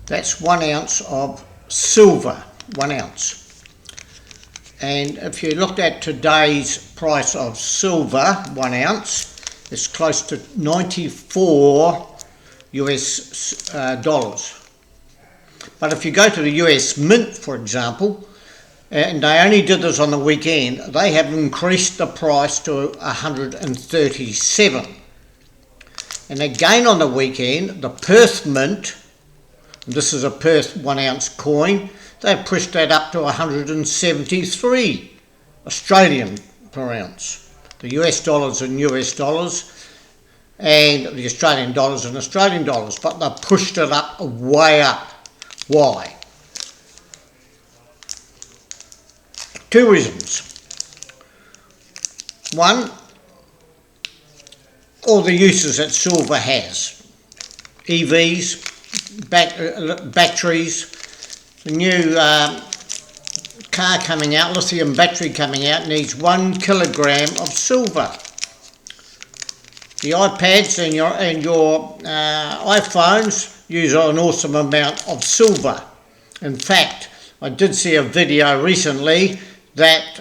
That's 1 ounce of silver, 1 ounce. And if you looked at today's price of silver, 1 ounce, it's close to 94 US dollars. But if you go to the US Mint, for example, and they only did this on the weekend, they have increased the price to 137. And again on the weekend, the Perth Mint, this is a Perth 1 ounce coin, they've pushed that up to 173 Australian per ounce. The US dollars in US dollars, and the Australian dollars in Australian dollars, but they've pushed it up, way up. Why? Two reasons. One, all the uses that silver has. EVs, batteries, the new car coming out, lithium battery coming out, needs 1 kilogram of silver. The iPads and your iPhones use an awesome amount of silver. In fact, I did see a video recently that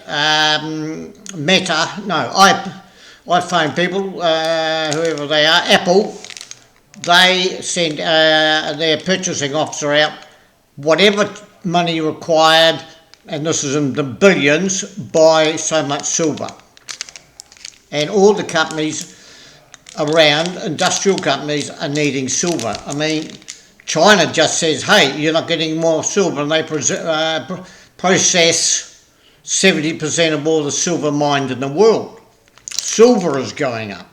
iPhone people, whoever they are, Apple, they send their purchasing officer out, whatever money required, and this is in the billions, buy so much silver. And all the companies around, industrial companies, are needing silver. I mean, China just says, hey, you're not getting more silver, and they process 70% of all the silver mined in the world. Silver is going up.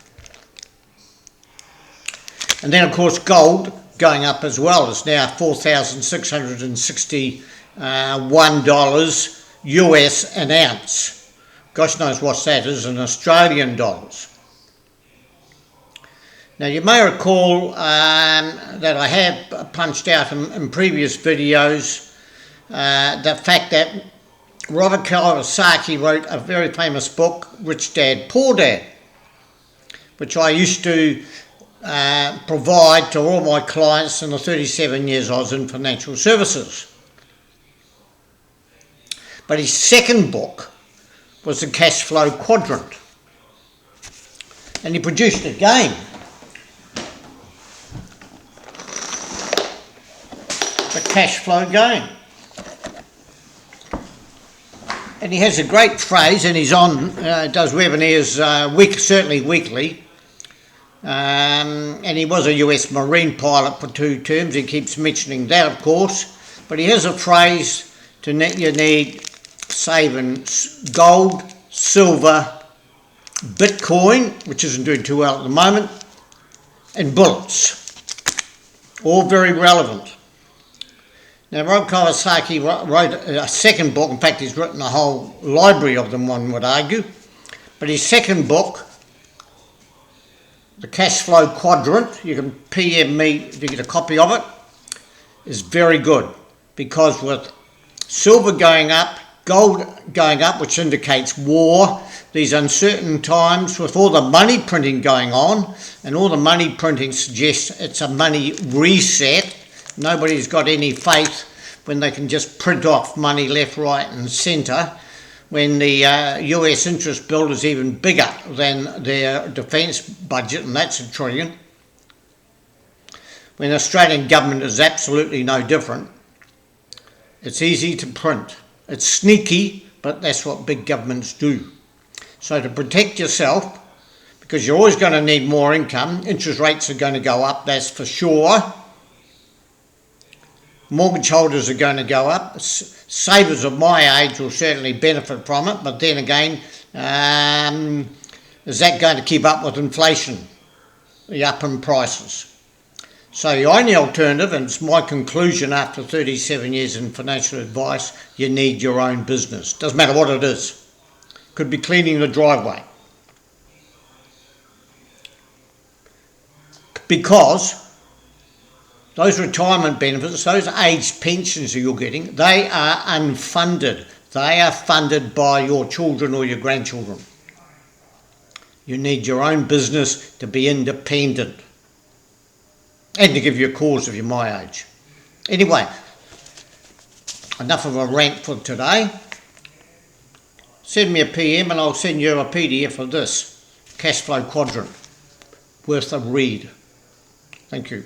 And then, of course, gold going up as well. It's now $4,661 US an ounce. Gosh knows what that is in Australian dollars. Now, you may recall that I have punched out in previous videos the fact that Robert Kiyosaki wrote a very famous book, Rich Dad, Poor Dad, which I used to provide to all my clients in the 37 years I was in financial services. But his second book was the Cash Flow Quadrant. And he produced a game. The cash flow game. And he has a great phrase, and he's does webinars certainly weekly. And he was a US Marine pilot for 2 terms. He keeps mentioning that, of course. But he has a phrase you need saving gold, silver, Bitcoin, which isn't doing too well at the moment, and bullets. All very relevant. Now, Rob Kiyosaki wrote a second book. In fact, he's written a whole library of them, one would argue. But his second book, The Cash Flow Quadrant, you can PM me if you get a copy of it, is very good. Because with silver going up, gold going up, which indicates war, these uncertain times, with all the money printing going on, and all the money printing suggests it's a money reset. Nobody's got any faith when they can just print off money left, right and centre, when the US interest bill is even bigger than their defence budget, and that's $1 trillion. When the Australian government is absolutely no different. It's easy to print. It's sneaky, but that's what big governments do. So to protect yourself, because you're always going to need more income, interest rates are going to go up, that's for sure. Mortgage holders are going to go up. Savers of my age will certainly benefit from it, but then again, is that going to keep up with inflation, the up in prices? So the only alternative, and it's my conclusion after 37 years in financial advice, you need your own business. Doesn't matter what it is. Could be cleaning the driveway. Because those retirement benefits, those age pensions that you're getting, they are unfunded. They are funded by your children or your grandchildren. You need your own business to be independent and to give you a cause if you're my age. Anyway, enough of a rant for today. Send me a PM and I'll send you a PDF of this cash flow quadrant. Worth a read. Thank you.